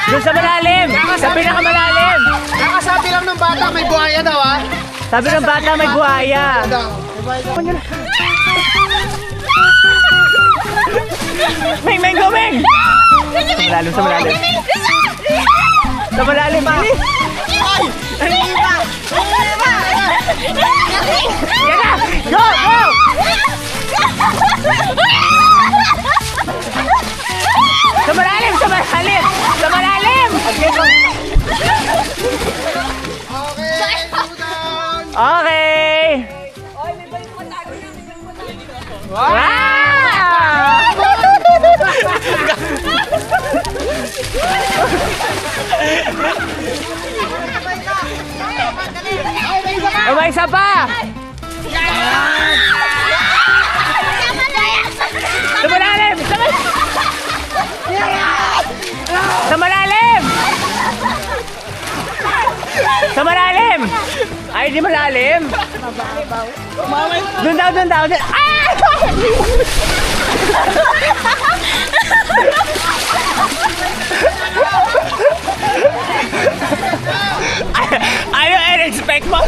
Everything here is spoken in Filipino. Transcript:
Doon sa malalim! Sa pinakamalalim! Kakasabi lang ng bata, may buhaya daw ha. Sabi ng bata may buhaya. Meng, Meng, go, Meng! Sa malalim, sa malalim. Sa malalim, bilis! Yan na! Go, go! Sa malalim, sa malalim! Sa malalim! Okay! Wow! May isa pa! Sa malalim! Sa malalim! Sa malalim! Ay, di malalim! Doon daw, doon daw! Ah! Ano expect mo?